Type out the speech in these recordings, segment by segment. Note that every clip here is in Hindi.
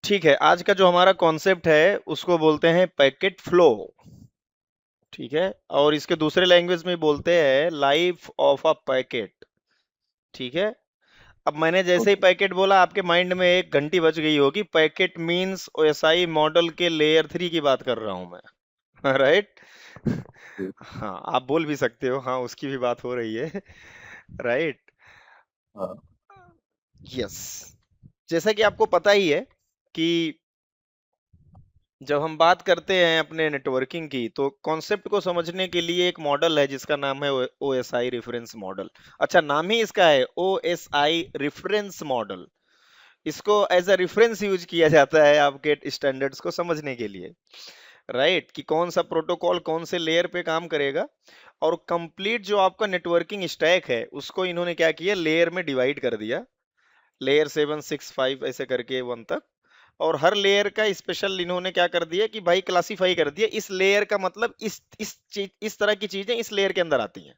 ठीक है, आज का जो हमारा कॉन्सेप्ट है उसको बोलते हैं पैकेट फ्लो। ठीक है, और इसके दूसरे लैंग्वेज में बोलते हैं लाइफ ऑफ अ पैकेट। ठीक है, अब मैंने जैसे ही ओके। पैकेट बोला आपके माइंड में एक घंटी बज गई होगी। पैकेट मींस ओएसआई मॉडल के लेयर 3 की बात कर रहा हूं मैं। राइट। हाँ, आप बोल भी सकते हो, हाँ उसकी भी बात हो रही है। राइट। हाँ। यस। जैसा कि आपको पता ही है कि जब हम बात करते हैं अपने नेटवर्किंग की तो कॉन्सेप्ट को समझने के लिए एक मॉडल है जिसका नाम है O S I reference model. अच्छा, नाम ही इसका है O S I reference model. इसको एज अ रेफरेंस यूज किया जाता है आपके स्टैंडर्ड्स को समझने के लिए। राइट, कि कौन सा प्रोटोकॉल कौन से लेयर पे काम करेगा। और कंप्लीट जो आपका नेटवर्किंग स्टैक है उसको इन्होंने क्या किया, लेयर में डिवाइड कर दिया। लेयर 7 6 5 ऐसे करके 1 तक। और हर लेयर का स्पेशल इन्होंने क्या कर दिया कि भाई क्लासिफाई कर दिया, इस लेयर का मतलब इस तरह की चीजें इस लेयर के अंदर आती हैं।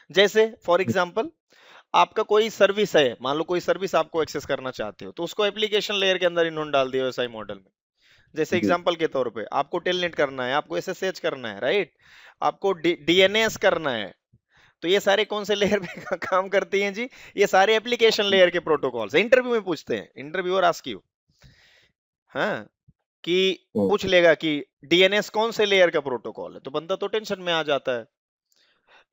जैसे फॉर एग्जांपल, आपका कोई सर्विस है, मान लो कोई सर्विस आपको एक्सेस करना चाहते हो तो उसको एप्लीकेशन लेयर के अंदर इन्होंने डाल दिया एसआई मॉडल में। जैसे जी। एग्जांपल के तौर पे आपको टेलनेट करना है, आपको एसएसएच करना है, राइट, आपको डीएनएस करना है। तो ये सारे कौन से लेयर पे काम करती हैं जी? ये सारे एप्लीकेशन लेयर के प्रोटोकॉल्स। इंटरव्यू में पूछते हैं, इंटरव्यूअर आस्क यू, हाँ, कि हम्म। पूछ लेगा कि डीएनएस कौन से लेयर का प्रोटोकॉल है, तो बंदा तो टेंशन में आ जाता है।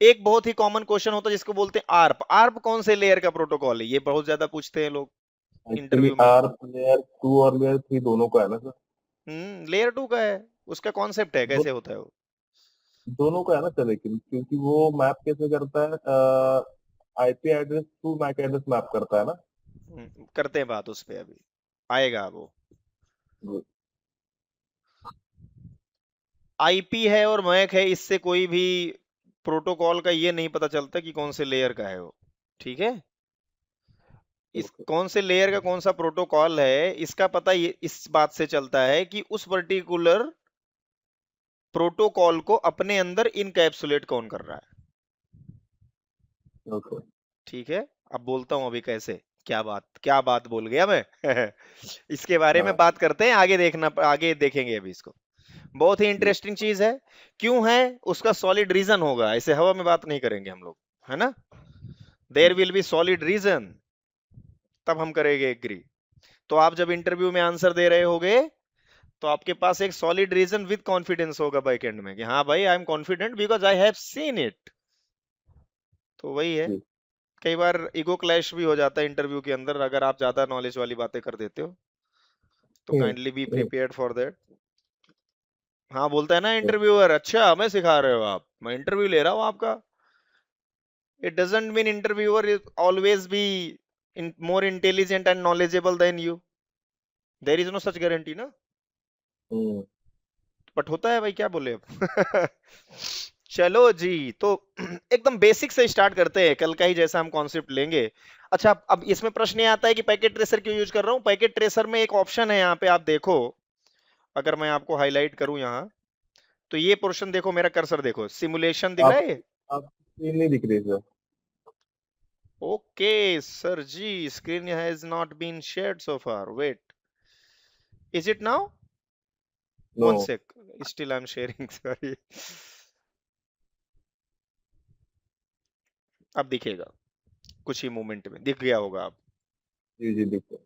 एक बहुत ही कॉमन क्वेश्चन होता है जिसको बोलते हैं आर्प। आर्प कौन से लेयर का प्रोटोकॉल है, ये बहुत ज्यादा पूछते हैं लोग एक्चुअली इंटरव्यू में। आर लेयर 2 और लेयर 3 दोनों का है ना सर? लेयर 2 का है। उसका कॉन्सेप्ट है, दो, कैसे होता है वो। दोनों का है ना सर, लेकिन क्योंकि वो मैप कैसे करता है, IP address to MAC address map करता है ना? करते हैं बात उस पे, अभी आएगा वो। जी। आईपी है और मैक है, इससे कोई भी प्रोटोकॉल का ये नहीं पता चलता कि कौन से लेयर का है वो। ठीक है, इस ओके। कौन से लेयर का कौन सा प्रोटोकॉल है इसका पता ये इस बात से चलता है कि उस पर्टिकुलर प्रोटोकॉल को अपने अंदर इनकैप्सुलेट कौन कर रहा है। ओके। ठीक है, अब बोलता हूं अभी कैसे। क्या बात बोल गया मैं। इसके बारे में हाँ। बात करते हैं, आगे देखना, आगे देखेंगे अभी इसको। बहुत ही जी। इंटरेस्टिंग चीज है। क्यों है, उसका सॉलिड रीजन होगा, ऐसे हवा में बात नहीं करेंगे हम लोग, है ना। There will be solid reason, तब हम करेंगे एग्री। तो आप जब इंटरव्यू में आंसर दे रहे होगे तो आपके पास एक सॉलिड रीजन विद कॉन्फिडेंस होगा बैक एंड में कि हाँ भाई I am confident because I have seen it. तो वही है। जी। कई बार ईगो क्लैश भी हो जाता है इंटरव्यू के अंदर, अगर आप ज्यादा नॉलेज वाली बातें कर देते हो तो hmm. Kindly be hmm. Prepared for that. हाँ, बोलता है ना हम्म। इंटरव्यूअर, अच्छा हमें सिखा रहे हो आप, मैं इंटरव्यू ले रहा हूँ आपका। It doesn't mean interviewer is always be more intelligent and knowledgeable than you. There is no such guarantee ना। हम्म। बट होता है भाई, क्या बोले अब। चलो जी, तो एकदम बेसिक से स्टार्ट करते हैं, कल का ही जैसा हम कॉन्सेप्ट लेंगे। अच्छा, अब इसमें प्रश्न ये आता है कि पैकेट ट्रेसर क्यों यूज कर रहा हूँ। पैकेट ट्रेसर में एक ऑप्शन है यहाँ पे, आप देखो, अगर मैं आपको हाईलाइट करूं यहाँ, तो ये पोर्शन देखो, मेरा कर्सर देखो, सिमुलेशन दिख रहा आप है ये। आप स्क्रीन नहीं दिख रही sir? Okay sir ji, screen has not been shared so far, wait, is it now? No. One sec, still I am sharing, sorry. अब दिखेगा, कुछ ही मोमेंट में दिख गया होगा आप। जी जी दिख रहा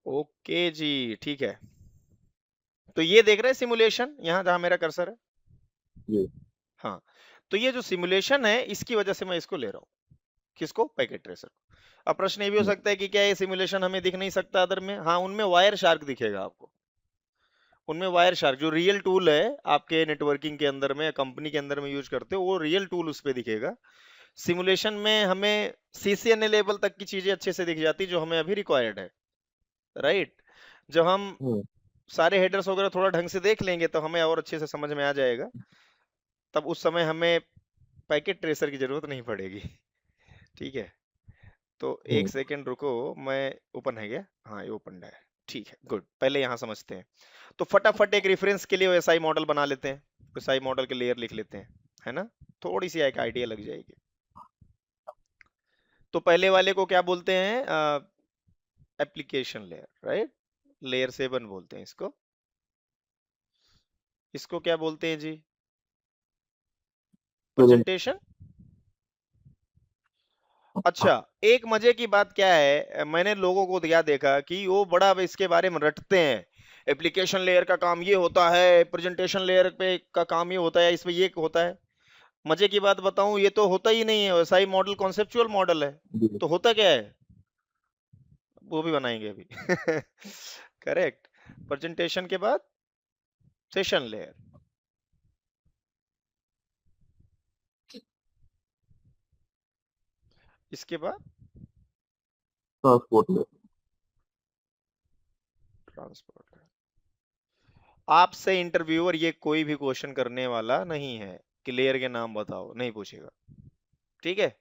ओके जी, ठीक है। तो ये देख रहे हैं सिमुलेशन, यहाँ जहां मेरा कर्सर है। है। जी। हाँ, तो ये जो सिमुलेशन है इसकी वजह से मैं इसको ले रहा हूँ। किसको? पैकेट ट्रेसर को। अब प्रश्न ये भी हो हम्म। सकता है कि क्या ये सिमुलेशन हमें दिख नहीं सकता अदर में? हाँ, उनमें वायर शार्क दिखेगा आपको। उनमें वायर शार्क जो रियल टूल है आपके नेटवर्किंग के अंदर में, कंपनी के अंदर में यूज करते हो, वो रियल टूल उस पे दिखेगा। सिमुलेशन में हमें सीसीएनए लेवल तक की चीजें अच्छे से दिख जाती जो हमें अभी रिक्वायर्ड है। राइट। जब हम हम्म। सारे हेडर्स वगैरह थोड़ा ढंग से देख लेंगे तो हमें और अच्छे से समझ में आ जाएगा। तब उस समय हमें पैकेट ट्रेसर की जरूरत नहीं पड़ेगी। ठीक है, तो एक हम्म। सेकेंड रुको, मैं ओपन है क्या? हाँ, ये ओपन है। ठीक है, गुड, पहले यहाँ समझते हैं। तो फटाफट एक रेफरेंस के लिए एसआई मॉडल बना लेते हैं, एसआई मॉडल के लेयर लिख लेते हैं, है ना। थोड़ी सी एक आइडिया लग जाएगी। तो पहले वाले को क्या बोलते हैं? Application layer, right. लेयर 7 बोलते हैं इसको। इसको क्या बोलते हैं जी? प्रेजेंटेशन। अच्छा, एक मजे की बात क्या है, मैंने लोगों को क्या देखा कि वो बड़ा इसके बारे में रटते हैं। एप्लीकेशन लेयर का काम ये होता है, प्रेजेंटेशन लेयर पे का काम ये होता है, इसमें ये होता है। मजे की बात बताऊं, ये तो होता ही नहीं है। वैसा ही मॉडल कॉन्सेप्चुअल मॉडल है। जी। तो होता क्या है, वो भी बनाएंगे अभी। करेक्ट। प्रेजेंटेशन के बाद सेशन लेयर, इसके बाद ट्रांसपोर्ट में। ट्रांसपोर्ट। आपसे इंटरव्यूअर ये कोई भी क्वेश्चन करने वाला नहीं है कि लेयर के नाम बताओ, नहीं पूछेगा। ठीक है।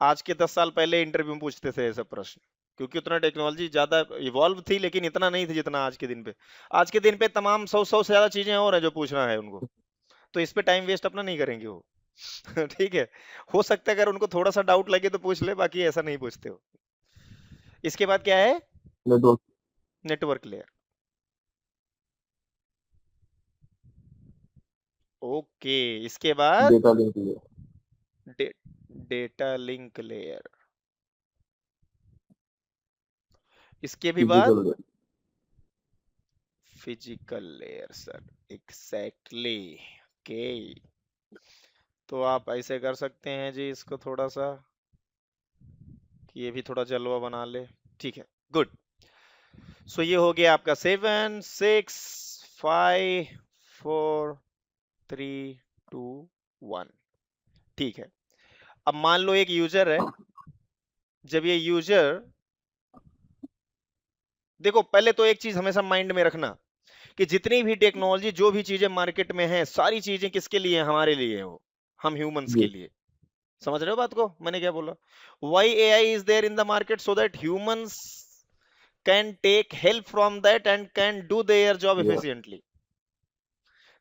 आज के 10 साल पहले इंटरव्यू में पूछते थे ऐसा प्रश्न, क्योंकि उतना टेक्नोलॉजी ज्यादा इवॉल्व थी, लेकिन इतना नहीं थी जितना आज के दिन पे। आज के दिन पे तमाम 100 से ज्यादा चीजें और है जो पूछना है उनको। तो इस पे टाइम वेस्ट अपना नहीं करेंगे वो। ठीक है। हो सकता है अगर उनको थोड़ा सा डाउट लगे तो पूछ ले, बाकी ऐसा नहीं पूछते हो। इसके बाद क्या है? नेटवर्क। Network layer. ओके। इसके बाद डेटा लिंक लिया। Day, data link layer. इसके भी बाद physical layer. Physical layer sir. Exactly. Okay. तो आप ऐसे कर सकते हैं जी इसको थोड़ा सा, कि ये भी थोड़ा जलवा बना ले। ठीक है। गुड। सो ये हो गया आपका 7, 6, 5, 4, 3, 2, 1। ठीक है। अब मान लो एक यूजर है। जब ये यूजर, देखो पहले तो एक चीज हमेशा माइंड में रखना कि जितनी भी टेक्नोलॉजी, जो भी चीजें मार्केट में है, सारी चीजें किसके लिए हैं? हमारे लिए है वो, हम ह्यूमंस के जी। लिए। समझ रहे हो बात को, मैंने क्या बोला? Why AI is there in the market, so that humans can take help from that and can do their job या। एफिशिएंटली।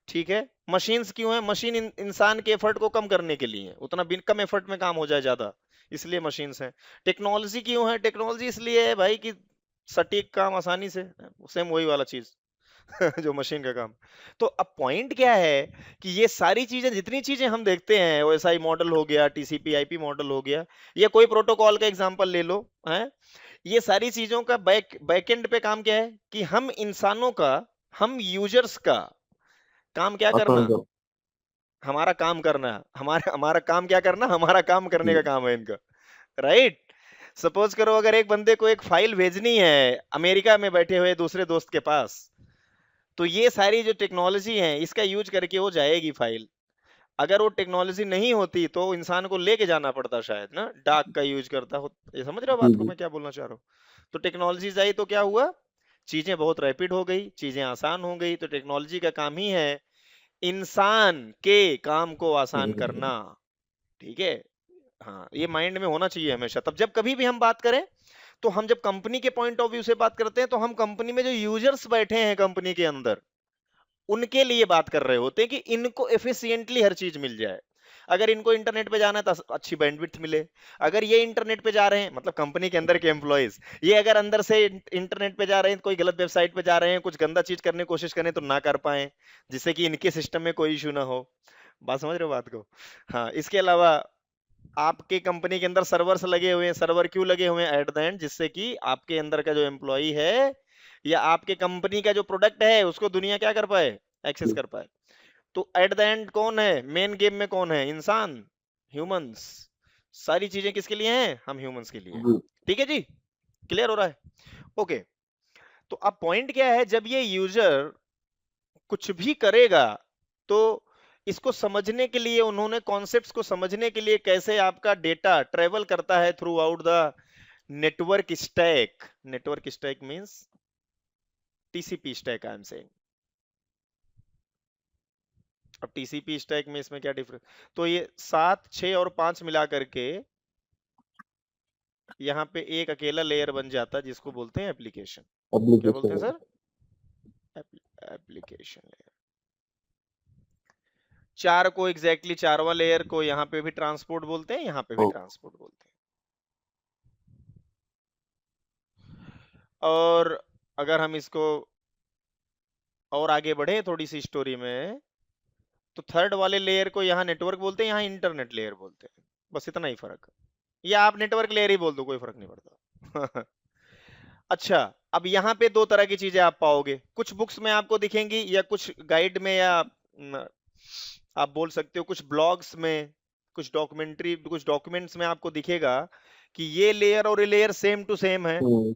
ठीक है। मशीन्स क्यों है? मशीन इंसान के एफर्ट को कम करने के लिए है, उतना कम एफर्ट में काम हो जाए ज्यादा, इसलिए मशीन्स हैं। टेक्नोलॉजी क्यों है? टेक्नोलॉजी इसलिए है भाई कि सटीक काम आसानी से, सेम वही वाला चीज। जो मशीन का काम। तो अब पॉइंट क्या है कि ये सारी चीजें, जितनी चीजें हम देखते हैं, ओएसआई मॉडल हो गया, टीसीपी आईपी मॉडल हो गया, या कोई प्रोटोकॉल का एग्जांपल ले लो, है, ये सारी चीजों का बैकएंड पे काम क्या है कि हम इंसानों का, हम यूजर्स का काम क्या आसान करना? कर। हमारा काम करना। हमारा हमारा काम क्या करना? हमारा काम करने जी। का काम है इनका। राइट। सपोज करो अगर एक बंदे को एक फाइल भेजनी है अमेरिका में बैठे हुए दूसरे दोस्त के पास, तो ये सारी जो टेक्नोलॉजी है इसका यूज करके वो जाएगी फाइल। अगर वो टेक्नोलॉजी नहीं होती तो इंसान को लेके जाना पड़ता शायद ना, डाक का यूज करता हो। ये समझ रहे हो जी। बात को जी। मैं क्या बोलना चाह रहा हूँ? तो टेक्नोलॉजीज आई तो क्या हुआ? चीजें बहुत रैपिड हो गई, चीजें आसान हो गई। तो टेक्नोलॉजी का काम ही है इंसान के काम को आसान हम्म। करना। ठीक है। हाँ, ये माइंड में होना चाहिए हमेशा। तब जब कभी भी हम बात करें, तो हम जब कंपनी के पॉइंट ऑफ व्यू से बात करते हैं, तो हम कंपनी में जो यूजर्स बैठे हैं कंपनी के अंदर, उनके लिए बात कर रहे होते हैं कि इनको एफिशिएंटली हर चीज मिल जाए। अगर इनको इंटरनेट पे जाना है तो अच्छी बैंडविड्थ मिले। अगर ये इंटरनेट पे जा रहे हैं, मतलब कंपनी के अंदर के एम्प्लॉयज, ये अगर अंदर से इंटरनेट पे जा रहे हैं, कोई गलत वेबसाइट पे जा रहे हैं, कुछ गंदा चीज करने की कोशिश करें तो ना कर पाए, जिससे कि इनके सिस्टम में कोई इशू ना हो। बात समझ रहे हो बात को? हाँ, इसके अलावा आपके कंपनी के अंदर सर्वर्स लगे हुए हैं। सर्वर क्यों लगे हुए हैं? एट द एंड, जिससे कि आपके अंदर का जो एम्प्लॉय है या आपके कंपनी का जो प्रोडक्ट है उसको दुनिया क्या कर पाए? एक्सेस जी। कर पाए। तो एट द एंड कौन है मेन गेम में? कौन है? इंसान, ह्यूमंस। सारी चीजें किसके लिए हैं? हम ह्यूमंस के लिए। जी। ठीक है जी। क्लियर हो रहा है? ओके। तो अब पॉइंट क्या है, जब ये यूजर कुछ भी करेगा, तो इसको समझने के लिए, उन्होंने कॉन्सेप्ट्स को समझने के लिए, कैसे आपका डेटा ट्रेवल करता है through out the network stack. Network stack means TCP stack I am saying. अब टीसीपी स्टैक में इसमें क्या डिफरेंस? तो ये 7, 6 और 5 मिला करके यहाँ पे एक अकेला लेयर बन जाता है, जिसको बोलते हैं एप्लीकेशन। क्या बोलते हैं एप्लीकेशन। सर? Application layer. चार को एग्जैक्टली चारवा लेयर को यहाँ पे भी ट्रांसपोर्ट बोलते हैं, यहाँ पे भी ओ। ट्रांसपोर्ट बोलते हैं। और अगर हम इसको और आगे बढ़े थोड़ी सी स्टोरी में, तो थर्ड वाले लेयर को यहाँ नेटवर्क बोलते हैं, यहाँ इंटरनेट लेयर बोलते हैं, बस इतना ही फर्क है। या आप नेटवर्क लेयर ही बोल दो, कोई फर्क नहीं पड़ता। अच्छा, अब यहाँ पे दो तरह की चीजें आप पाओगे, कुछ बुक्स में आपको दिखेंगी या कुछ गाइड में, या आप बोल सकते हो कुछ ब्लॉग्स में, कुछ डॉक्यूमेंट्री, कुछ डॉक्यूमेंट्स में आपको दिखेगा कि ये लेयर और ये लेयर सेम टू सेम है। हम्म,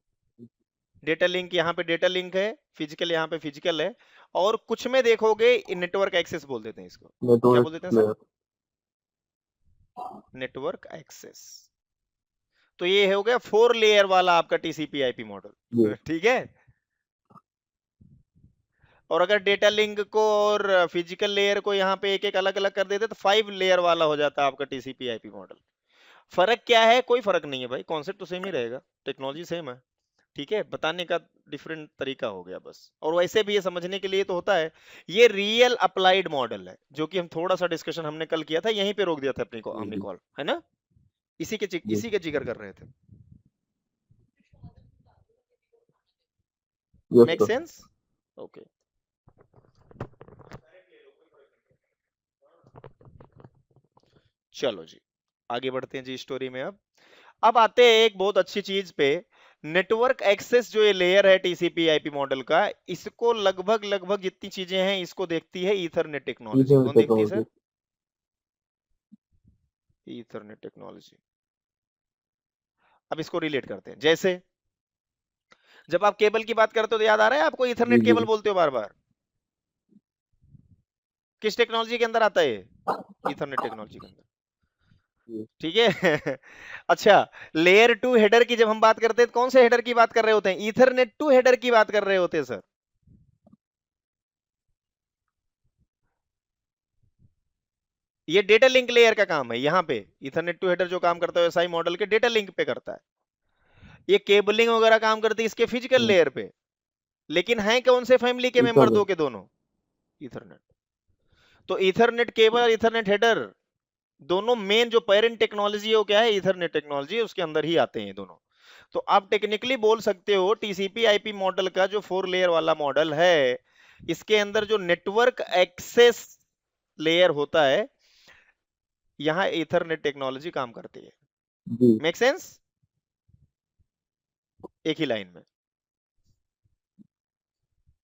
डेटा लिंक यहाँ पे डेटा लिंक है, फिजिकल यहाँ पे फिजिकल है। और कुछ में देखोगे नेटवर्क एक्सेस बोल देते हैं इसको। क्या नेटवर्क बोल देते हैं सर? लेयर। Network access. तो ये हो गया 4 लेयर वाला आपका टीसीपी आईपी जी मॉडल। ठीक है। और अगर डेटा लिंक को और फिजिकल लेयर को यहाँ पे एक एक अलग अलग कर देते तो 5 लेयर वाला हो जाता है आपका टीसीपी आईपी मॉडल। फर्क क्या है? कोई फर्क नहीं है भाई, कॉन्सेप्ट तो सेम ही रहेगा, टेक्नोलॉजी सेम है। ठीक है, बताने का डिफरेंट तरीका हो गया बस। और वैसे भी ये समझने के लिए तो होता है, ये रियल अप्लाइड मॉडल है, जो कि हम थोड़ा सा डिस्कशन हमने कल किया था, यहीं पे रोक दिया था अपनी को जी हमने जी कॉल, है ना? जी इसी के जिक्र कर रहे थे। Yes make sir. Sense? Okay. चलो जी, आगे बढ़ते हैं जी स्टोरी में। अब आते हैं एक बहुत अच्छी चीज पे। नेटवर्क एक्सेस जो ये लेयर है टीसीपी आईपी मॉडल का, इसको लगभग लगभग जितनी चीजें हैं इसको देखती है ईथरनेट टेक्नोलॉजी। इथरनेट कौन देखती है टेक्नोलॉजी। सर? Ethernet technology. अब इसको रिलेट करते हैं, जैसे जब आप केबल की बात करते हो तो याद आ रहा है आपको, जी ईथरनेट जी केबल जी बोलते हो बार बार। किस टेक्नोलॉजी के अंदर आता है ये? ईथरनेट टेक्नोलॉजी के अंदर। जी। ठीक है। अच्छा, लेयर 2 हेडर की जब हम बात करते हैं तो कौन से हेडर की बात कर रहे होते हैं? ईथरनेट 2 हेडर की बात कर रहे होते हैं सर। ये डेटा लिंक लेयर का काम है यहाँ पे। इथरनेट टू हेडर जो काम करता है एसआई मॉडल के डेटा लिंक पे करता है। ये केबलिंग वगैरह काम करती है इसके फिजिकल हम्म, लेयर पे। लेकिन हैं कौन से फैमिली के मेंबर दो इथरनेट। के दोनों? इथरनेट। तो इथरनेट केबल, इथरनेट हेडर, दोनों मेन जो पेरेंट टेक्नोलॉजी है वो क्या है? इथरनेट टेक्नोलॉजी है, उसके अंदर ही आते हैं ये दोनों। तो आप टेक्निकली बोल सकते हो टीसीपी आईपी मॉडल का जो 4 लेयर वाला मॉडल है, इसके अंदर जो नेटवर्क एक्सेस लेयर होता है, यहाँ इथरनेट टेक्नोलॉजी काम करती है। जी। Make sense? एक ही लाइन में।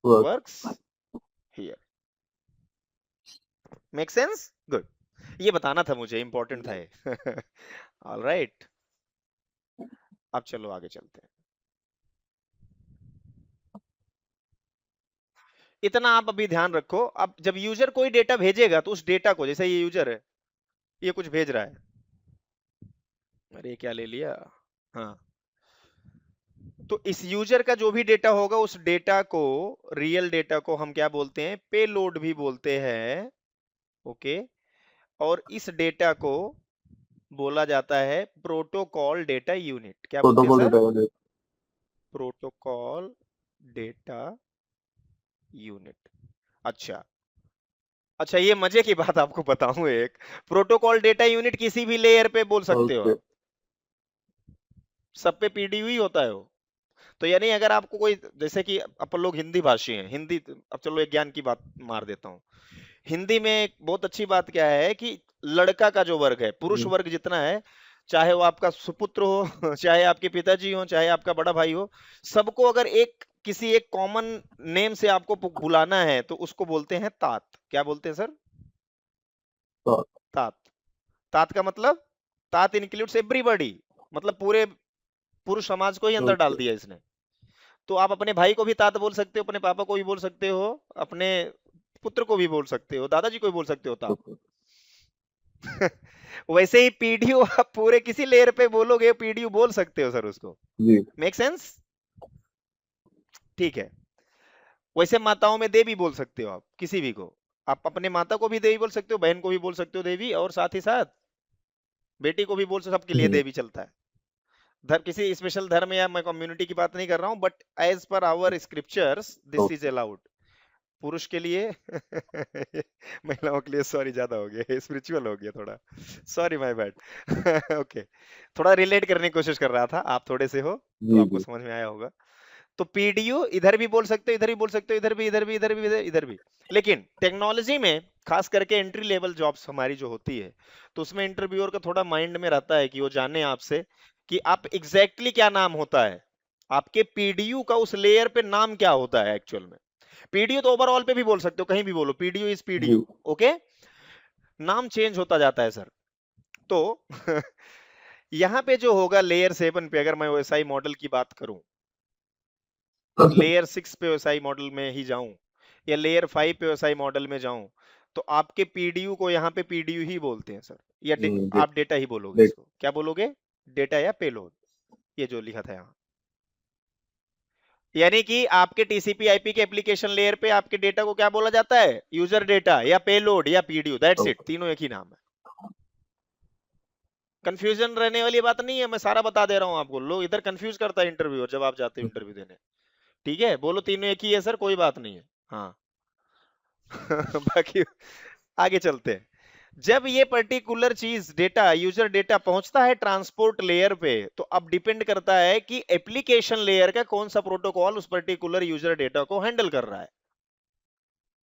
Work. Works here. Make sense? Good. ये बताना था मुझे, इंपॉर्टेंट था ये। All right. अब चलो आगे चलते हैं। इतना आप अभी ध्यान रखो, अब जब यूजर कोई डेटा भेजेगा तो उस डेटा को, जैसे ये यूजर है, ये कुछ भेज रहा है। अरे क्या ले लिया? हाँ। तो इस यूजर का जो भी डेटा होगा, उस डेटा को, रियल डेटा को हम क्या बोलते हैं? पेलोड भी बोलते हैं। ओके। और इस डेटा को बोला जाता है प्रोटोकॉल डेटा यूनिट। क्या बोलते हैं protocol sir? Data unit. Protocol data unit. अच्छा। अच्छा, ये मजे की बात आपको बताऊं एक, प्रोटोकॉल डेटा यूनिट किसी भी लेयर पे बोल सकते हो ओके। आप, सब पे पीडीयू ही होता है वो। तो यानी अगर आपको कोई, जैसे कि अपन लोग हिंदी भाषी हैं, हिंदी, अब चलो एक ज्ञान की बात मार देता हूँ। हिंदी में एक बहुत अच्छी बात क्या है कि लड़का का जो वर्ग है, पुरुष हम्म, वर्ग जितना है, चाहे वो आपका सुपुत्र हो, चाहे आपके पिताजी हो, चाहे आपका बड़ा भाई हो, सबको अगर एक किसी एक कॉमन नेम से आपको बुलाना है तो उसको बोलते हैं तात। क्या बोलते हैं सर? तो तात। तात का मतलब, तात इंक्लूड्स एवरीबॉडी, मतलब पूरे पुरुष समाज को ही अंदर डाल ओके दिया इसने। तो आप अपने भाई को भी तात बोल सकते हो, अपने पापा को भी बोल सकते हो, अपने पुत्र को भी बोल सकते हो, दादाजी को भी बोल सकते हो तात। ओके। वैसे ही पीडीयू आप पूरे किसी लेयर पे बोलोगे, पीडीयू बोल सकते हो सर उसको। जी मेक सेंस? ठीक है। वैसे माताओं में देवी बोल सकते हो आप किसी भी को। आप अपने माता को भी देवी बोल सकते हो, बहन को भी बोल सकते हो देवी, और साथ ही साथ बेटी को भी बोल सकते हो, सबके लिए हम्म, देवी चलता है। धर्म, किसी स्पेशल धर्म या मैं कम्युनिटी की बात नहीं कर रहा हूं, but as per our scriptures this is okay. Allowed. पुरुष के लिए महिलाओं के लिए सॉरी ज्यादा हो गया, स्पिरिचुअल हो गया थोड़ा, सॉरी माय बैड। ओके। थोड़ा रिलेट करने की कोशिश कर रहा था, आप थोड़े से हो तो जी आपको जी समझ में आया होगा। तो पीडीयू इधर भी बोल सकते हो, इधर भी बोल सकते हो, इधर भी, इधर भी, इधर भी, इधर भी। लेकिन टेक्नोलॉजी में खास करके एंट्री लेवल जॉब्स हमारी जो होती है, तो उसमें इंटरव्यूअर का थोड़ा माइंड में रहता है कि वो जाने आपसे कि आप एग्जैक्टली exactly क्या नाम होता है, आपके पीडीयू का उस लेयर पे नाम क्या होता है एक्चुअल में। पीडीयू तो ओवरऑल पे भी बोल सकते हो, कहीं भी बोलो PDU is G PDU, okay. नाम चेंज होता जाता है सर। तो यहाँ पे जो होगा लेयर 7 पे, अगर मैं ओएसआई मॉडल की बात करूं, लेयर 6 पे ओएसआई मॉडल में ही जाऊं या लेयर 5 पे ओएसआई मॉडल में जाऊं, तो आपके पीडीयू को यहाँ पे पीडीयू ही बोलते हैं सर, या डे, आप डेटा ही बोलोगे, डे, इसको क्या बोलोगे, डेटा या पेलोड, ये जो लिखा था यहाँ। यानी कि आपके टीसीपी आईपी के एप्लीकेशन लेयर पे आपके डेटा को क्या बोला जाता है, यूजर डेटा या पेलोड या पीडीयू, दैट्स इट, तीनों एक ही नाम है। कंफ्यूजन रहने वाली बात नहीं है, मैं सारा बता दे रहा हूं आपको, लोग इधर कंफ्यूज करता है इंटरव्यूअर जब आप जाते हो इंटरव्यू देने। ठीक है, बोलो तीनों एक ही है सर, कोई बात नहीं है। हाँ। बाकी आगे चलते हैं। जब ये पर्टिकुलर चीज डेटा, यूजर डेटा पहुंचता है ट्रांसपोर्ट लेयर पे, तो अब डिपेंड करता है कि एप्लीकेशन लेयर का कौन सा प्रोटोकॉल उस पर्टिकुलर यूजर डेटा को हैंडल कर रहा है।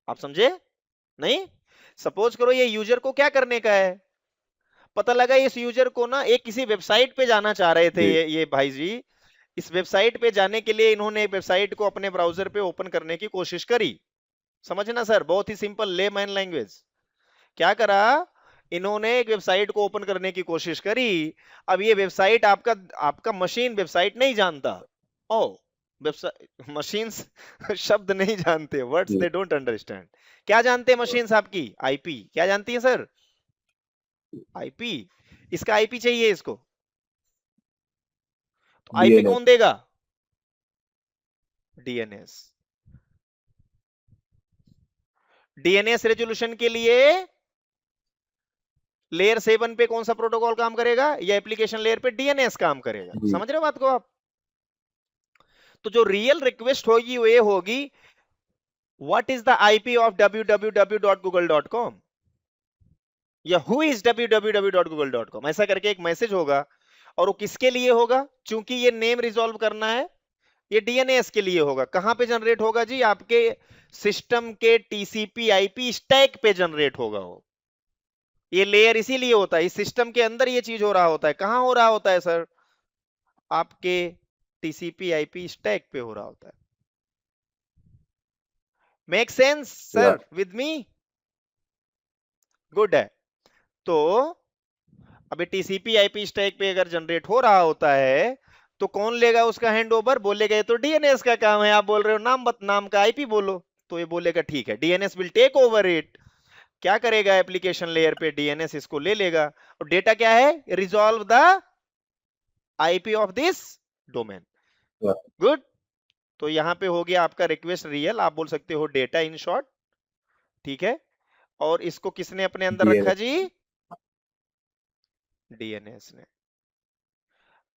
आप समझे नहीं? सपोज करो ये यूजर को क्या करने का है, पता लगा इस यूजर को ना एक किसी वेबसाइट पे जाना चाह रहे थे जी ये भाई जी। इस वेबसाइट पे जाने के लिए इन्होंने एक वेबसाइट को अपने ब्राउजर पे ओपन करने की कोशिश करी। समझना सर, बहुत ही सिंपल ले मैन लैंग्वेज। क्या करा, इन्होंने एक वेबसाइट को ओपन करने की कोशिश करी। अब ये वेबसाइट आपका आपका मशीन वेबसाइट नहीं जानता। ओ, वेबसाइट मशीन्स शब्द नहीं जानते, वर्ड्स जी दे डोंट अंडरस्टैंड। क्या जानते हैं मशीन्स आपकी, आईपी। क्या जानती है सर, आईपी। इसका आईपी चाहिए इसको, तो आईपी डीएनएस कौन देगा, डीएनएस। डीएनएस रेजोल्यूशन के लिए लेयर 7 पे कौन सा प्रोटोकॉल काम करेगा, या एप्लीकेशन लेयर पे डीएनएस काम करेगा। जी समझ रहे हो बात को आप? तो जो रियल रिक्वेस्ट होगी वो ये होगी, what is the IP of www.google.com, या हु इज www.google.com, ऐसा करके एक मैसेज होगा। और वो किसके लिए होगा, चूंकि ये नेम रिजॉल्व करना है, ये डीएनएस के लिए होगा। कहां पे जनरेट होगा जी, आपके सिस्टम के टीसीपी आईपी स्टैक पे जनरेट होगा वो। ये लेयर इसीलिए होता है, इस सिस्टम के अंदर ये चीज हो रहा होता है। कहां हो रहा होता है सर, आपके टीसीपी आईपी स्टैक पे हो रहा होता है। मेक सेंस या सर विद मी? गुड है। तो अभी टीसीपी आईपी स्टैक पे अगर जनरेट हो रहा होता है, तो कौन लेगा उसका हैंड ओवर, बोलेगा ये तो डीएनएस का काम है, आप बोल रहे हो नाम नाम का आईपी बोलो, तो ये बोलेगा ठीक है, DNS will take over it. क्या करेगा एप्लीकेशन लेयर पे, डीएनएस इसको ले लेगा, और डेटा क्या है, resolve the IP of this domain. या गुड। तो यहां पे हो गया आपका रिक्वेस्ट रियल, आप बोल सकते हो डेटा इन शॉर्ट। ठीक है, और इसको किसने अपने अंदर रखा डीएनएस जी, डीएनएस ने।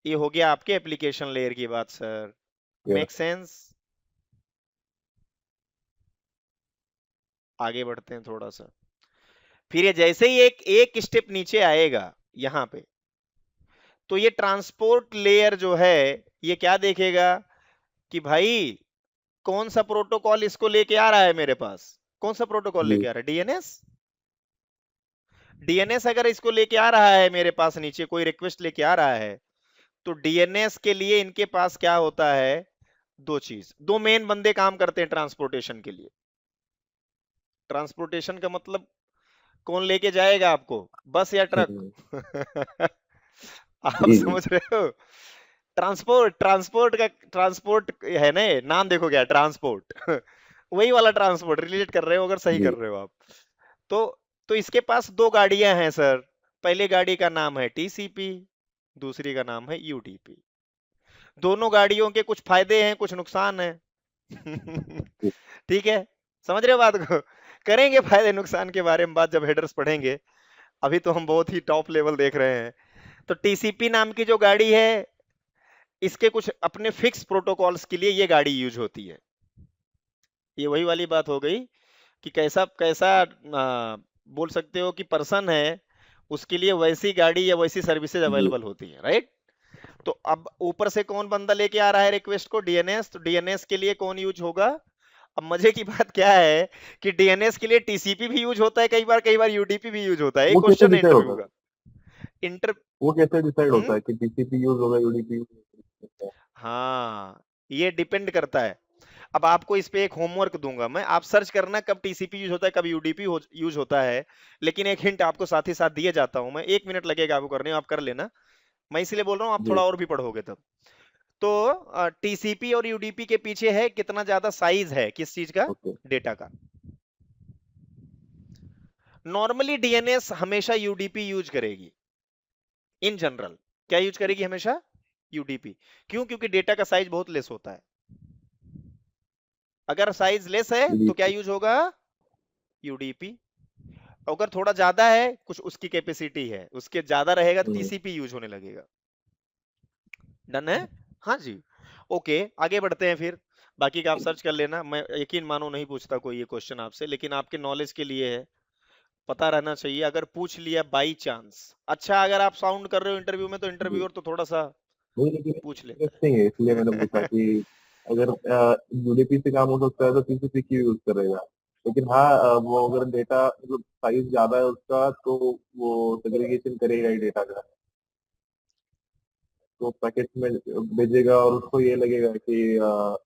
ये हो गया आपके एप्लीकेशन लेयर की बात सर। या मेक सेंस? आगे बढ़ते हैं थोड़ा सा। फिर ये जैसे ही एक एक स्टेप नीचे आएगा यहां पे, तो ये ट्रांसपोर्ट लेयर जो है ये क्या देखेगा कि भाई कौन सा प्रोटोकॉल इसको लेके आ रहा है मेरे पास, कौन सा प्रोटोकॉल जी लेके आ रहा है, डीएनएस। डीएनएस अगर इसको लेके आ रहा है मेरे पास, नीचे कोई रिक्वेस्ट लेके आ रहा है, तो डीएनएस के लिए इनके पास क्या होता है, दो चीज, दो मेन बंदे काम करते हैं ट्रांसपोर्टेशन के लिए। ट्रांसपोर्टेशन का मतलब कौन लेके जाएगा आपको, बस या ट्रक? हम्म, आप जी जी समझ रहे हो? ट्रांसपोर्ट, ट्रांसपोर्ट का ट्रांसपोर्ट है ना, नाम देखो क्या, ट्रांसपोर्ट। वही वाला ट्रांसपोर्ट रिलेट कर रहे हो, अगर सही कर जी रहे हो आप। तो तो इसके पास दो गाड़ियां हैं सर। पहले गाड़ी का नाम है टीसीपी, दूसरी का नाम है यूटीपी। दोनों गाड़ियों के कुछ फायदे हैं, कुछ नुकसान है। जी ठीक है, समझ रहे हो बात को? करेंगे फायदे नुकसान के बारे में बात जब हेडर्स पढ़ेंगे। अभी तो हम बहुत ही टॉप लेवल देख रहे हैं। तो टीसीपी नाम की जो गाड़ी है, इसके कुछ अपने फिक्स प्रोटोकॉल्स के लिए ये गाड़ी यूज होती है। ये वही वाली बात हो गई कि कैसा कैसा बोल सकते हो कि पर्सन है, उसके लिए वैसी गाड़ी या वैसी सर्विसेज जी अवेलेबल होती है, राइट? तो अब ऊपर से कौन बंदा लेके आ रहा है रिक्वेस्ट को? डीएनएस। तो डीएनएस के लिए कौन यूज होगा? अब मजे की बात क्या है कि डीएनएस के लिए टीसीपी भी यूज होता है कई बार यूडीपी भी यूज होता है। एक वो कैसे क्वेश्चन है डिसाइड इंटरव्यू होता है? का। इंटर वो कैसे डिसाइड होता हम्म है कि टीसीपी यूज होगा, यूडीपी यूज होगा? हाँ, ये डिपेंड करता है। अब आपको इस पे एक होमवर्क दूंगा मैं, आप सर्च करना कब टीसीपी यूज होता है, कब यूडीपी यूज होता है। लेकिन एक हिंट आपको साथ ही साथ दिए जाता हूं मैं, 1 मिनट लगेगा आपको करने में, आप कर लेना। मैं इसलिए बोल रहा हूँ, आप जी। थोड़ा और भी पढ़ोगे तब। तो टीसीपी और यूडीपी के पीछे है कितना ज्यादा साइज है किस चीज का? ओके। डेटा का। नॉर्मली डीएनएस हमेशा यूडीपी यूज करेगी इन जनरल। क्या यूज करेगी हमेशा? यूडीपी। क्यों? क्योंकि डेटा का साइज बहुत लेस होता है। अगर साइज लेस है तो क्या यूडीपी। यूज होगा? यूडीपी। अगर थोड़ा ज्यादा है, कुछ उसकी कैपेसिटी है, उसके ज्यादा रहेगा तो हम्म। टीसीपी यूज होने लगेगा। डन है? हाँ जी। ओके, आगे बढ़ते हैं फिर। बाकी का आप सर्च कर लेना, मैं यकीन मानो नहीं पूछता कोई ये क्वेश्चन आपसे, लेकिन आपके नॉलेज के लिए है, पता रहना चाहिए। अगर पूछ लिया बाई चांस, अच्छा अगर आप साउंड कर रहे हो इंटरव्यू में तो जी। इंटरव्यूअर तो थोड़ा सा नहीं, लेकिन पूछ लेता इंटरेस्टिंग है, इसलिए मैंने पूछा है। कि अगर यूडीपी से काम हो सकता है तो टीसीपी क्यों यूज करेगा। लेकिन हाँ, वो अगर डेटा मतलब साइज ज्यादा है उसका, तो वो सेग्रीगेशन करेगा ही डेटा का। तो पैकेट में भेजेगा और उसको ये लगेगा कि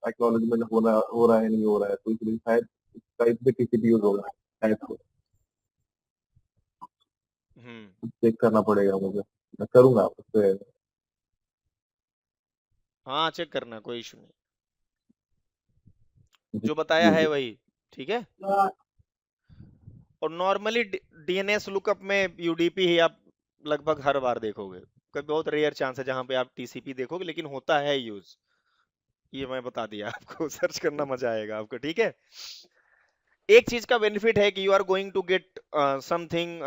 एक्नॉलेजमेंट होना हो रहा है नहीं हो रहा है, तो इसलिए शायद साइज पे टीसीपी यूज होगा शायद। हम्म। चेक करना पड़ेगा मुझे, मैं करूंगा उससे। हाँ, चेक करना, कोई इशू नहीं। जी जो बताया जी है जी। वही ठीक है। और नॉर्मली डीएनएस लुकअप में यूडीपी ही आप लगभग हर बार देखोगे। कोई बहुत रेयर चांस है जहां पे आप टीसीपी देखोगे, लेकिन होता है यूज। ये मैं बता दिया आपको। सर्च करना मजा आएगा आपको, ठीक है। एक चीज का बेनिफिट है कि you are going to get something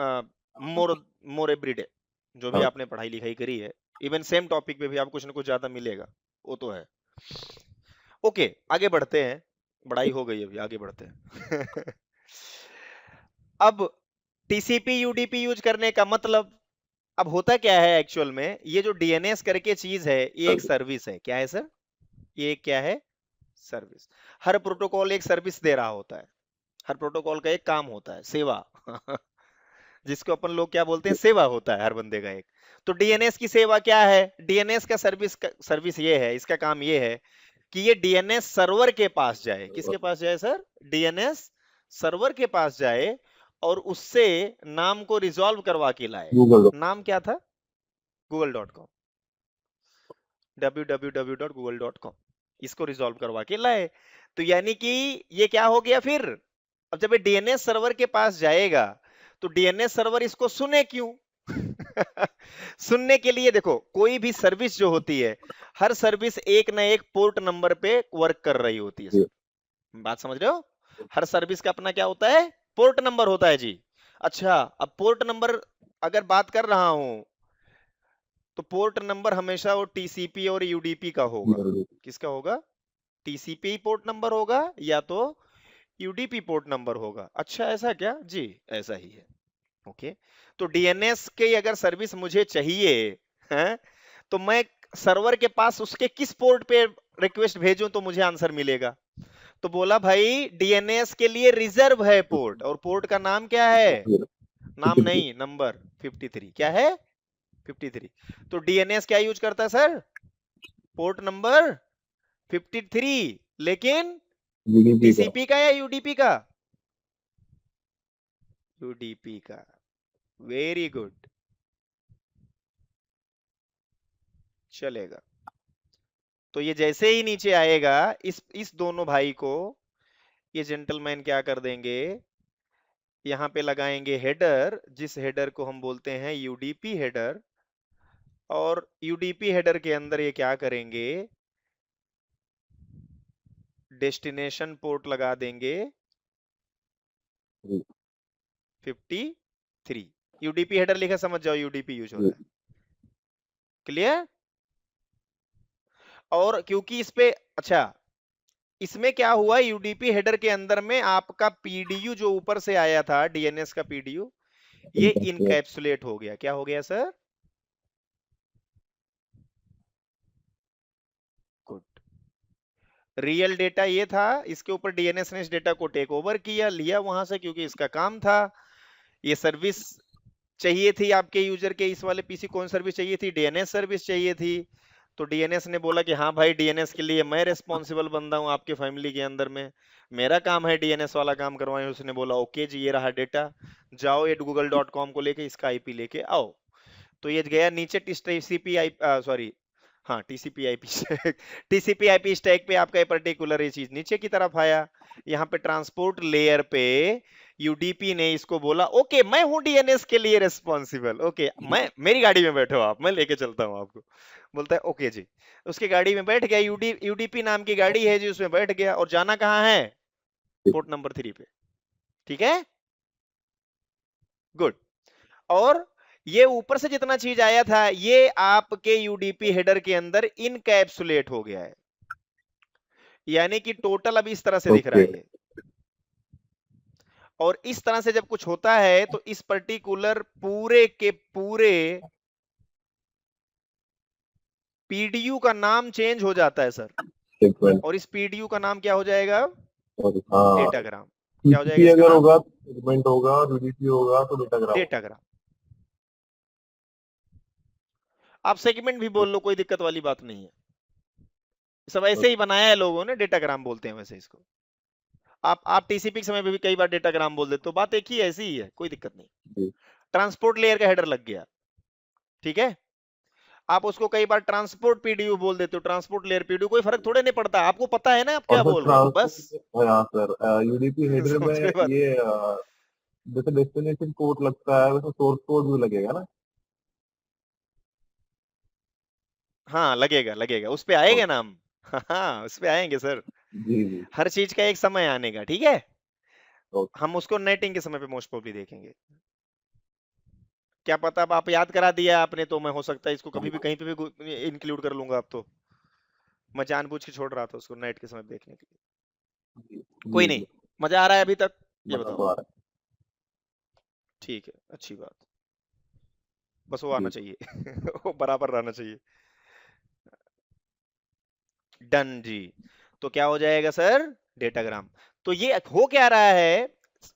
more more everyday. जो भी हाँ। आपने पढ़ाई लिखाई करी है, इवन सेम टॉपिक पे भी आप कुछ ना कुछ ज्यादा मिलेगा, वो तो है। ओके, आगे बढ़ते हैं। पढ़ाई हो गई, अभी आगे बढ़ते हैं। अब टीसीपी यूडीपी यूज करने का मतलब, अब होता क्या है एक्चुअल में, ये जो डीएनएस करके चीज है ये एक सर्विस है। क्या है सर? ये क्या है? सर्विस। हर प्रोटोकॉल एक सर्विस दे रहा होता है। हर प्रोटोकॉल का एक काम होता है, सेवा। जिसको अपन लोग क्या बोलते हैं? सेवा होता है हर बंदे का एक। तो डीएनएस की सेवा क्या है? डीएनएस का सर्विस ये है, इसका काम ये है कि ये डीएनएस सर्वर के पास जाए। किसके पास जाए सर? डीएनएस सर्वर के पास जाए, और उससे नाम को रिजॉल्व करवा के लाए। गूगल। नाम क्या था? google.com। www.google.com। इसको रिजॉल्व करवा के लाए। तो यानी कि ये क्या हो गया फिर? अब जब ये डीएनएस सर्वर के पास जाएगा, तो डीएनएस सर्वर इसको सुने क्यों? सुनने के लिए देखो, कोई भी सर्विस जो होती है, हर सर्विस एक ना एक पोर्ट नंबर पे वर्क कर रही होती है जी। सर। बात समझ रहे हो? हर सर्विस का अपना क्या होता है? पोर्ट नंबर होता है जी। अच्छा, अब पोर्ट नंबर अगर बात कर रहा हूं, तो पोर्ट नंबर हमेशा वो टीसीपी और यूडीपी का होगा। किसका होगा? टीसीपी पोर्ट नंबर होगा, या तो यूडीपी पोर्ट नंबर होगा। अच्छा, ऐसा क्या जी? ऐसा ही है। ओके। तो डीएनएस के अगर सर्विस मुझे चाहिए है, तो मैं सर्वर के पास उसके किस पोर्ट पे रिक्वेस्ट भेजूं तो मुझे आंसर मिलेगा? तो बोला भाई डीएनएस के लिए रिजर्व है पोर्ट, और पोर्ट का नाम क्या है? नाम नहीं, नंबर 53। क्या है? 53। तो डीएनएस क्या यूज करता है सर? Port number 53। लेकिन जीडीपी का। टीसीपी का या यूडीपी का? यूडीपी का। वेरी गुड, चलेगा। तो ये जैसे ही नीचे आएगा, इस दोनों भाई को ये जेंटलमैन क्या कर देंगे? यहाँ पे लगाएंगे हेडर, जिस हेडर को हम बोलते हैं यूडीपी हेडर। और यूडीपी हेडर के अंदर ये क्या करेंगे? डेस्टिनेशन पोर्ट लगा देंगे जी 53। यूडीपी हेडर लिखा, समझ जाओ यूडीपी यूज हो जी। रहा है। क्लियर? और क्योंकि इस पे, अच्छा, इसमें क्या हुआ, यूडीपी हेडर के अंदर में आपका पीडीयू जो ऊपर से आया था, डीएनएस का पीडीयू, ये इनकैप्सुलेट। इनकैप्सुलेट हो गया। क्या हो गया सर? रियल डेटा ये था, इसके ऊपर डीएनएस ने इस डेटा को टेक ओवर किया, लिया वहां से क्योंकि इसका काम था। ये सर्विस चाहिए थी आपके यूजर के, इस वाले पीसी कौन सर्विस चाहिए थी, डीएनएस सर्विस चाहिए थी। तो डीएनएस ने बोला कि हाँ भाई, डीएनएस के लिए मैं रिस्पॉन्सिबल बंदा हूँ आपके फैमिली के अंदर में, मेरा काम है डीएनएस वाला काम करवाएं। उसने बोला ओके जी, ये रहा डेटा, जाओ ये google.com को लेके इसका आईपी लेके आओ। तो ये गया नीचे टीसीपी आई, सॉरी, हाँ TCP IP stack, TCP IP stack पे आपका ये पर्टिकुलर ये चीज नीचे की तरफ आया। यहाँ पे ट्रांसपोर्ट लेयर पे यूडीपी ने इसको बोला ओके मैं हूं डीएनएस के लिए रिस्पॉन्सिबल, ओके मैं, मेरी गाड़ी में बैठो आप, मैं लेके चलता हूँ आपको। बोलता है ओके जी। उसकी गाड़ी में बैठ गया, यूडीपी नाम की गाड़ी है जी, उसमें बैठ गया और जाना कहाँ है, पोर्ट नंबर 3 पे। ठीक है, गुड। और ये ऊपर से जितना चीज आया था ये आपके यूडीपी हेडर के अंदर इनकैप्सुलेट हो गया है, यानी कि टोटल अभी इस तरह से दिख रहा ओके है ये। और इस तरह से जब कुछ होता है तो इस पर्टिकुलर पूरे के पूरे पीडीयू का नाम चेंज हो जाता है सर। सीक्वेंस। और इस पीडीयू का नाम क्या हो जाएगा, और हाँ, डेटाग्राम। क्या हो जाएगा टीसीपी इसका अगर नाम, होगा सेगमेंट होगा और यूडीपी होगा तो डेटाग्राम होगा। डेटाग्राम। आप सेगमेंट भी बोल लो, कोई दिक्कत वाली बात नहीं है, सब ऐसे ही बनाया है लोगों ने, डेटाग्राम बोलते हैं वैसे इसको। आप टीसीपी के समय पे भी कई बार डेटाग्राम बोल देते हो, बात एक ही ऐसी ही है, कोई दिक्कत नहीं। जी ट्रांसपोर्ट लेयर का हेडर लग गया, ठीक है। आप उसको कई बार ट्रांसपोर्ट पीडीयू बोल देते हो, ट्रांसपोर्ट लेयर पीडीयू, कोई फर्क थोड़े नहीं पड़ता, आपको पता है ना आप और क्या सर बोल रहे हो बस। ट्रांसपोर्ट, हाँ सर, यूडीपी हेडर में समझ रहे बात, ये जैसे डेस्टिनेशन कोड लगता है वैसे सोर्स कोड भी लगेगा ना। हाँ लगेगा लगेगा, उस पे ओके, आएगा नाम। हाँ उस पे आएंगे सर, जी जी। हर चीज का एक समय आने का, ठीक है। ओके, हम उसको नेटिंग के समय पे मोस्ट प्रोबेबली देखेंगे। क्या पता, अब आप याद करा दिया आपने तो मैं हो सकता है इसको कभी भी कहीं पे भी इंक्लूड कर लूंगा। अब तो मैं जानबूझ के छोड़ रहा था उसको नाइट के समय देखने के लिए। जी कोई जी नहीं, जी। मजा आ रहा है अभी तक, ये मजा बताओ। तो आ रहा ठीक है, अच्छी बात, बस वो है आना जी। चाहिए। वो बराबर रहना चाहिए। डन जी। तो क्या हो जाएगा सर, डेटाग्राम। तो ये हो क्या रहा है,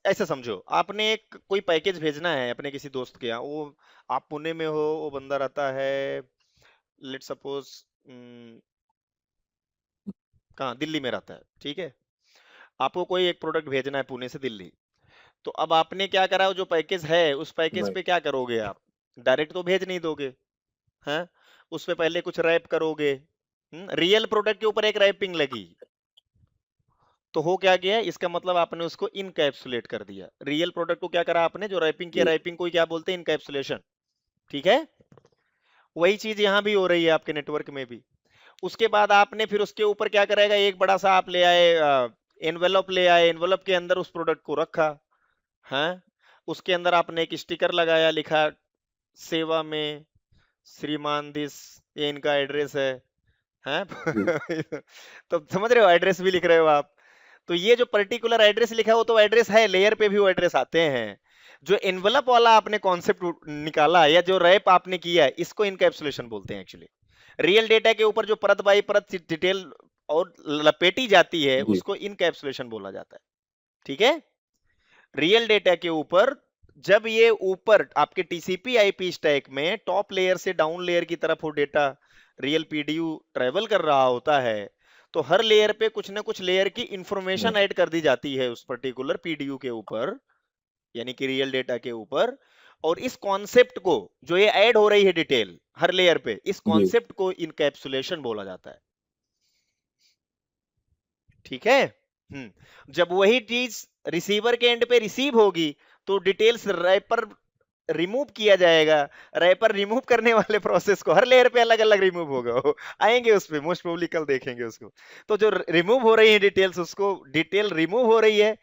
ऐसा समझो आपने एक कोई पैकेज भेजना है अपने किसी दोस्त के यहाँ, वो आप पुणे में हो, वो बंदा रहता है लेट सपोज कहाँ, दिल्ली में रहता है, ठीक है। आपको कोई एक प्रोडक्ट भेजना है पुणे से दिल्ली। तो अब आपने क्या करा, वो जो पैकेज है उस पैकेज नहीं। पे क्या करोगे आप, डायरेक्ट तो भेज नहीं दोगे, हैं। उस पे पहले कुछ रैप करोगे, रियल प्रोडक्ट के ऊपर एक रैपिंग लगी। तो हो क्या गया, इसका मतलब आपने उसको इनकैप्सुलेट कर दिया, रियल प्रोडक्ट को क्या करा आपने, जो रैपिंग किया, जी रैपिंग को ही क्या बोलते हैं, इनकैप्सुलेशन। ठीक है, वही चीज यहां भी हो रही है आपके नेटवर्क में भी। उसके बाद आपने फिर उसके ऊपर क्या करेगा, एक बड़ा सा आप ले आए, एनवेलप ले आए, एनवेलप के अंदर उस प्रोडक्ट को रखा है। उसके अंदर आपने एक स्टिकर लगाया, लिखा सेवा में श्रीमान दिस, ये इनका एड्रेस है। जी तो समझ रहे हो, एड्रेस भी लिख रहे हो आप। तो ये जो पर्टिकुलर एड्रेस लिखा है वो तो एड्रेस है, लेयर पे भी वो एड्रेस आते हैं। जो एनवलप वाला आपने कॉन्सेप्ट निकाला या जो रैप आपने किया है, इसको इनकैप्सुलेशन बोलते हैं एक्चुअली। रियल डेटा के ऊपर जो परत बाई परत डिटेल और लपेटी जाती है जी उसको इनकैप्सुलेशन बोला जाता है, ठीक है। रियल डेटा के ऊपर जब ये ऊपर आपके टीसीपी आईपी स्टैक में टॉप लेयर से डाउन लेयर की तरफ वो डेटा रियल पीडीयू ट्रेवल कर रहा होता है, तो हर लेयर पे कुछ ना कुछ लेयर की हम्म, इंफॉर्मेशन ऐड कर दी जाती है उस पर्टिकुलर पीडीयू के ऊपर, यानी कि रियल डेटा के ऊपर। और इस कॉन्सेप्ट को, जो ये ऐड हो रही है डिटेल हर लेयर पे, इस जी कॉन्सेप्ट को इनकैप्सुलेशन बोला जाता है, ठीक है। जब वही चीज रिसीवर के एंड पे रिसीव होगी तो डिटेल्स रैपर रिमूव किया जाएगा। रैपर रिमूव करने वाले प्रोसेस को हर लेयर पे अलग अलग रिमूव होगा, वो आएंगे उस पे, मोस्ट प्रोबेबली कल देखेंगे उसको। तो जो रिमूव हो रही है डिटेल्स, उसको डिटेल रिमूव हो रही है,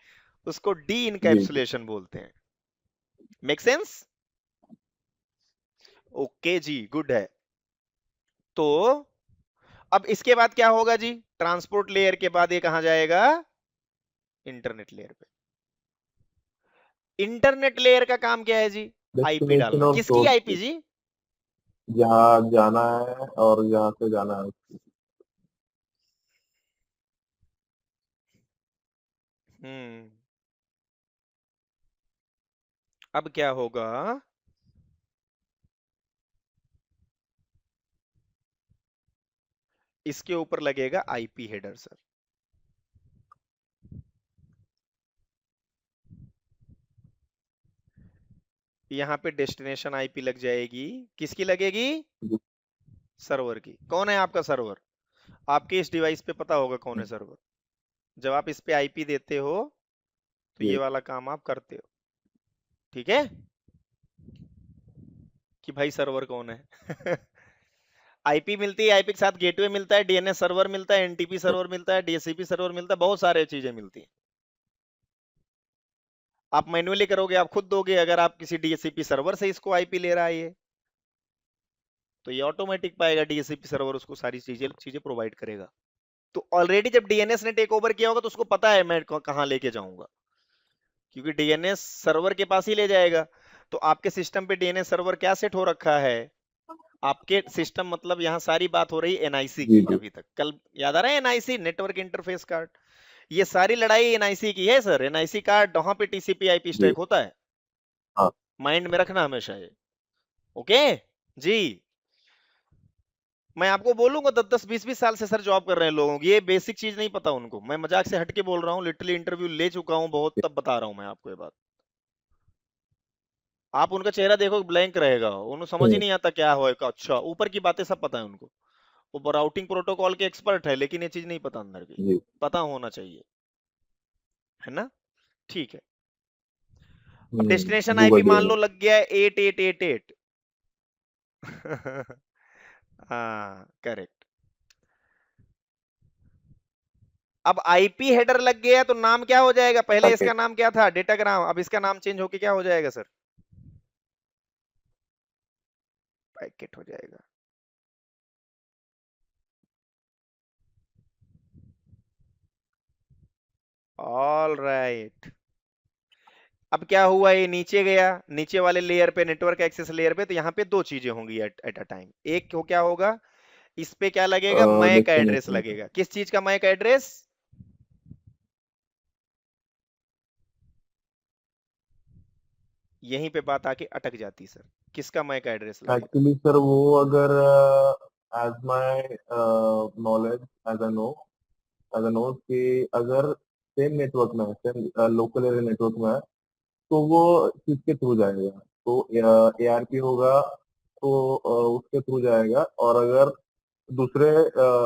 उसको डी जी जी। इनकैप्सुलेशन बोलते हैं। मेक सेंस, ओके जी, गुड है। तो अब इसके बाद क्या होगा जी, ट्रांसपोर्ट लेयर के बाद ये कहां जाएगा, इंटरनेट लेयर पे। इंटरनेट लेयर का काम क्या है जी, आईपी डेस्टिनेशन डालना, और किसकी आईपी सोर्स, जी, जहाँ जाना है और यहाँ से जाना है। हम्म। अब क्या होगा, इसके ऊपर लगेगा आईपी हेडर सर। यहाँ पे डेस्टिनेशन आईपी लग जाएगी, किसकी लगेगी? जी सर्वर की। कौन है आपका सर्वर? आपके इस डिवाइस पे पता होगा कौन है सर्वर। जब आप इस पे आईपी देते हो तो ये जी वाला काम आप करते हो, ठीक है, कि भाई सर्वर कौन है। आईपी मिलती है, आईपी के साथ गेटवे मिलता है, डीएनएस सर्वर मिलता है, एनटीपी सर्वर मिलता है, डीएचसीपी सर्वर मिलता है, बहुत सारे चीजें मिलती हैं। आप मैन्युअली करोगे, आप खुद दोगे, अगर आप किसी डीएचसीपी सर्वर से इसको आईपी ले रहा है ये, तो ये ऑटोमेटिक पाएगा, डीएचसीपी सर्वर उसको सारी चीजें चीजें प्रोवाइड करेगा। तो ऑलरेडी जब डीएनएस ने टेक ओवर किया होगा तो उसको पता है मैं कहाँ लेके जाऊंगा, क्योंकि डीएनएस सर्वर के पास ही ले जाएगा। तो आपके सिस्टम पे डीएनएस सर्वर क्या सेट हो रखा है? आपके सिस्टम मतलब यहाँ सारी बात हो रही एनआईसी जी की, जी अभी तक कल याद आ रहा है एनआईसी, नेटवर्क इंटरफेस कार्ड। ये सारी लड़ाई एनआईसी की है सर। एनआईसी कार्ड वहां पे टीसीपी आईपी जी स्टैक होता है, हाँ माइंड में रखना हमेशा ये। ओके जी। मैं आपको बोलूंगा 10 10 20 20 साल से सर जॉब कर रहे हैं लोगों की, ये बेसिक चीज नहीं पता उनको। मैं मजाक से हटके बोल रहा हूँ, लिटरली इंटरव्यू ले चुका हूँ बहुत, तब बता रहा हूँ मैं आपको ये बात। आप उनका चेहरा देखो, ब्लैंक रहेगा, उन्हें समझ ही हम्म, नहीं आता क्या होएगा। अच्छा, ऊपर की बातें सब पता है उनको, वो राउटिंग प्रोटोकॉल के एक्सपर्ट है, लेकिन ये चीज नहीं पता अंदर की। जी पता होना चाहिए, है ना? ठीक है। अब डेस्टिनेशन गूगल आईपी मान ड्राइव लो लग गया है 8888। हाँ करेक्ट। अब आईपी हेडर लग गया तो नाम क्या हो जाएगा? पहले इसका पैकेट नाम क्या था? डेटाग्राम। अब इसका नाम चेंज होके क्या हो जाएगा सर? पैकेट हो जाएगा। All right. अब क्या हुआ, ये नीचे गया, नीचे वाले लेयर पे, नेटवर्क एक्सेस लेयर पे, तो यहाँ पे दो चीजें होंगी एट अ टाइम। एक को क्या होगा, इस पे क्या लगेगा? मैक एड्रेस डेस्टिनेशन का लगेगा। किस चीज का मैक एड्रेस? यहीं पे बात आके अटक जाती सर। किसका मैक एड्रेस लगेगा? एक्चुअली सर वो अगर as my knowledge as a know कि अगर सेम नेटवर्क में है, सेम लोकल एरिया नेटवर्क में है, तो वो किसके थ्रू जाएगा? तो एआरपी होगा तो उसके थ्रू जाएगा। और अगर दूसरे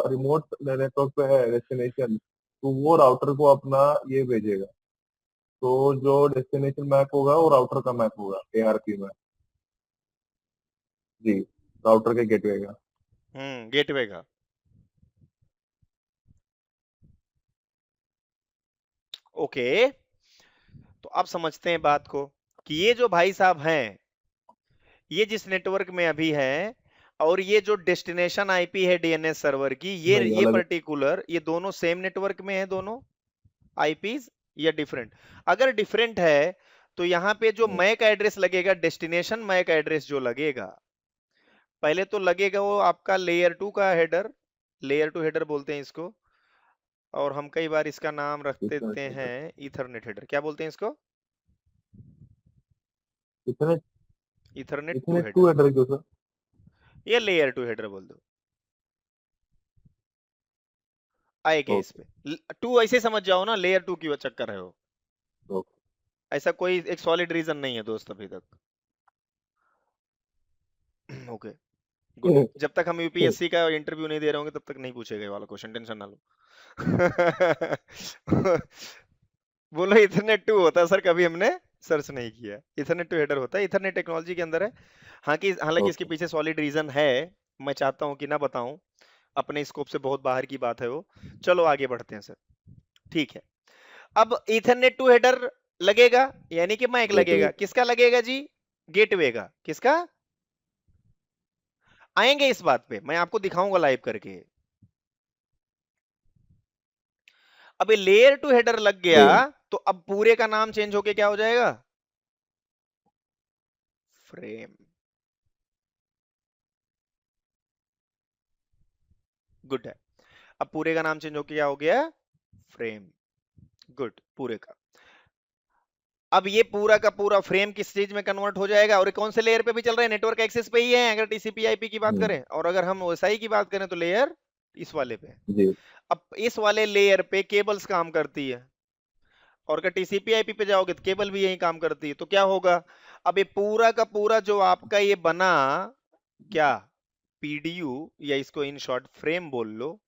रिमोट नेटवर्क पे है डेस्टिनेशन, तो वो राउटर को अपना ये भेजेगा। तो जो डेस्टिनेशन मैक होगा वो राउटर का मैक होगा एआरपी में। जी राउटर के गेटवे का। गेटवे का। ओके। तो अब समझते हैं बात को, कि ये जो भाई साहब हैं, ये जिस नेटवर्क में अभी है, और ये जो डेस्टिनेशन आईपी है डीएनएस सर्वर की, नहीं ये अलग पर्टिकुलर, ये दोनों सेम नेटवर्क में है दोनों आईपीज, या डिफरेंट? अगर डिफरेंट है तो यहाँ पे जो है। मैक एड्रेस लगेगा, डेस्टिनेशन मैक एड्रेस जो लगेगा, पहले तो लगेगा वो आपका लेयर टू का हेडर। लेयर टू हेडर बोलते हैं इसको, और हम कई बार इसका नाम रख इतने देते हैं ईथरनेट हेडर। क्या बोलते हैं इसको? इतने ईथरनेट टू इतने टू हेडर, हेडर क्यों सर? या लेयर टू हेडर बोल दो, आएगा इस ओके पे। टू ऐसे समझ जाओ ना, लेयर टू की चक्कर है वो। ओके ऐसा कोई एक सॉलिड रीजन नहीं है दोस्त अभी तक। Okay, good. जब तक हम यूपीएससी का इंटरव्यू नहीं दे रहे होंगे तब तक नहीं पूछेगा ये वाला क्वेश्चन, टेंशन ना लो। बोलो इथरनेट टू होता है सर, कभी हमने सर्च नहीं किया। इथरनेट टू हेडर होता है, इथरनेट टेक्नोलॉजी के अंदर है। हाँ कि हालांकि इसके ओके पीछे सॉलिड रीजन है, मैं चाहता हूँ कि ना बताऊं, अपने स्कोप से बहुत बाहर की बात है वो। चलो आगे बढ़ते हैं सर। ठीक है। अब इथरनेट टू हेडर लगेगा, यानी कि माइक गेटवे लगेगा। किसका लगेगा जी? गेटवे का। किसका? आएंगे इस बात पे, मैं आपको दिखाऊंगा लाइव करके। अब ये लेयर टू हेडर लग गया, फ्रेम तो अब पूरे का नाम चेंज होके क्या हो जाएगा? फ्रेम। गुड है। अब पूरे का नाम चेंज होके क्या हो गया? फ्रेम। गुड, पूरे का। अब ये पूरा का पूरा फ्रेम किस चीज में कन्वर्ट हो जाएगा, और ये कौन से लेयर पे भी चल रहा है, नेटवर्क एक्सेस पे ही है अगर टीसीपी आईपी की बात हम्म, करें, और अगर हम ओएसआई की बात करें तो लेयर इस वाले पे है। जी अब इस वाले लेयर पे केबल्स काम करती है, और अगर टीसीपी आईपी पे जाओगे तो केबल भी यही काम करती है, तो क्या होगा, अब ये पूरा का पूरा जो आपका ये बना क्या, पीडीयू, या इसको इन शॉर्ट फ्रेम बोल लो,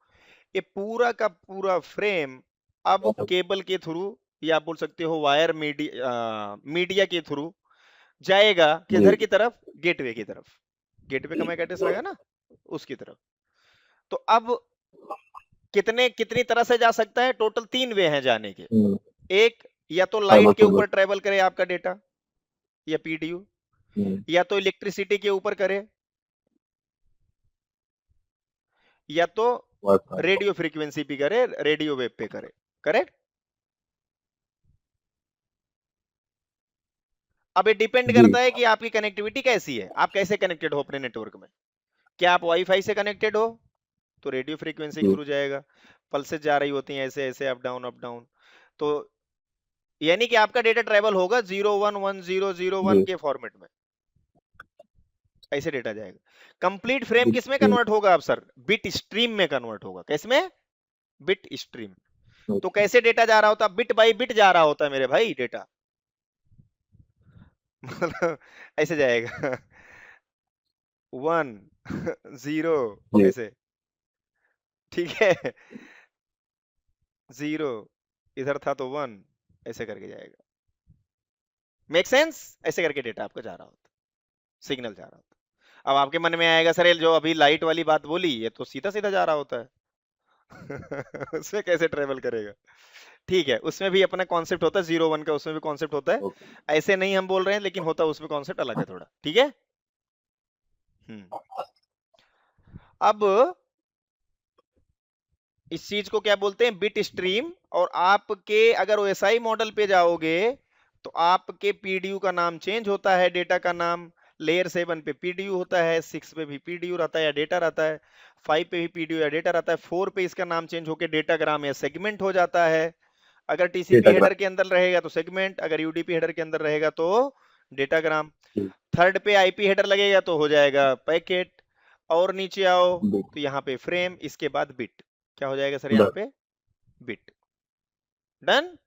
ये पूरा का पूरा फ्रेम अब केबल के थ्रू, या आप बोल सकते हो वायर मीडिया के थ्रू जाएगा जी किधर की तरफ, गेटवे की तरफ। गेटवे का मैक एड्रेस लगा ना, उसकी तरफ। तो अब कितनी तरह से जा सकता है, टोटल 3 वे हैं जाने के। हम्म, एक, या तो लाइट फाइबर के केबल ऊपर ट्रेवल करे आपका डेटा या पीडीयू, हम्म, या तो इलेक्ट्रिसिटी के ऊपर करे, या तो वाईफाई रेडियो फ्रीक्वेंसी पे करे, रेडियो वेव पे करे। करेक्ट। अब ये डिपेंड जी करता है कि आपकी कनेक्टिविटी कैसी है, आप कैसे कनेक्टेड हो अपने नेटवर्क में। क्या आप वाईफाई से कनेक्टेड हो तो रेडियो फ्रीक्वेंसी के जी थ्रू जाएगा, पल्सेस जा रही होती हैं ऐसे ऐसे, अप डाउन अप डाउन। तो यानी कि आपका डेटा ट्रेवल होगा 011001 जी के फॉर्मेट में, ऐसे डेटा जाएगा। कंप्लीट फ्रेम जी किस में जी कन्वर्ट होगा अब सर, बिट स्ट्रीम में कन्वर्ट होगा। किस में, बिट स्ट्रीम। तो कैसे डेटा जा रहा होता, बिट बाई बिट जा रहा होता है मेरे भाई डेटा। मतलब ऐसे जाएगा 1 0 जी ऐसे, ठीक है, 0, इधर था तो 1, ऐसे करके जाएगा। मेक सेंस, ऐसे करके डेटा आपको जा रहा होता, सिग्नल जा रहा होता। अब आपके मन में आएगा सर ये जो अभी लाइट वाली बात बोली ये तो सीधा सीधा जा रहा होता है उसमें कैसे ट्रेवल करेगा। ठीक है, उसमें भी अपना कॉन्सेप्ट होता है 0 1 का, उसमें भी कॉन्सेप्ट होता है। ओके ऐसे नहीं हम बोल रहे हैं, लेकिन होता है उसमें कॉन्सेप्ट अलग है थोड़ा, ठीक है। हम्म। अब इस चीज को क्या बोलते हैं, बिट स्ट्रीम। और आपके अगर ओएसआई मॉडल पे जाओगे तो आपके पीडीयू का नाम चेंज होता है, डेटा का नाम। लेयर 7 पे पीडीयू होता है, 6 पे भी पीडीयू रहता है या डेटा रहता है, 5 पे भी पीडीयू या डेटा रहता है, 4 पे इसका नाम चेंज होकर डेटाग्राम या सेगमेंट हो जाता है। अगर टीसीपी डेटाग्राम हेडर के अंदर रहेगा तो सेगमेंट, अगर यूडीपी हेडर के अंदर रहेगा तो डेटाग्राम। जी थर्ड पे आईपी हेडर लगेगा तो हो जाएगा पैकेट। और नीचे आओ बिट तो यहाँ पे फ्रेम, इसके बाद बिट। क्या हो जाएगा सर यहाँ डन पे, बिट। डन।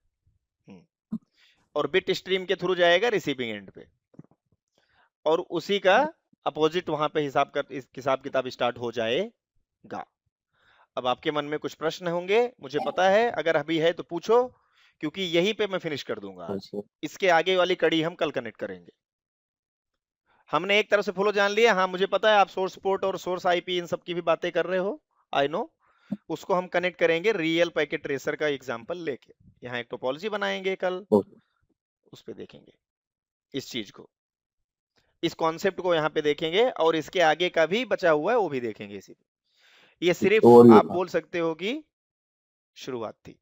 और बिट स्ट्रीम के थ्रू जाएगा रिसीविंग एंड पे, और उसी का अपोजिट वहां पे हिसाब किताब स्टार्ट हो जाएगा। अब आपके मन में कुछ प्रश्न होंगे, मुझे पता है, अगर अभी है तो पूछो, क्योंकि यहीं पे मैं फिनिश कर दूंगा आज। अच्छा इसके आगे वाली कड़ी हम कल कनेक्ट करेंगे। हमने एक तरफ से फ्लो जान लिया, हाँ मुझे पता है आप सोर्स पोर्ट और सोर्स आईपी इन सब की भी बातें कर रहे हो, आई नो। उसको हम कनेक्ट करेंगे रियल पैकेट ट्रेसर का एग्जांपल लेके। यहाँ एक टोपोलॉजी बनाएंगे कल, ओके उस पे देखेंगे इस चीज को, इस कॉन्सेप्ट को यहाँ पे देखेंगे, और इसके आगे का भी बचा हुआ है वो भी देखेंगे इसी पे। ये सिर्फ ओवरव्यू आप था बोल सकते हो कि शुरुआत थी।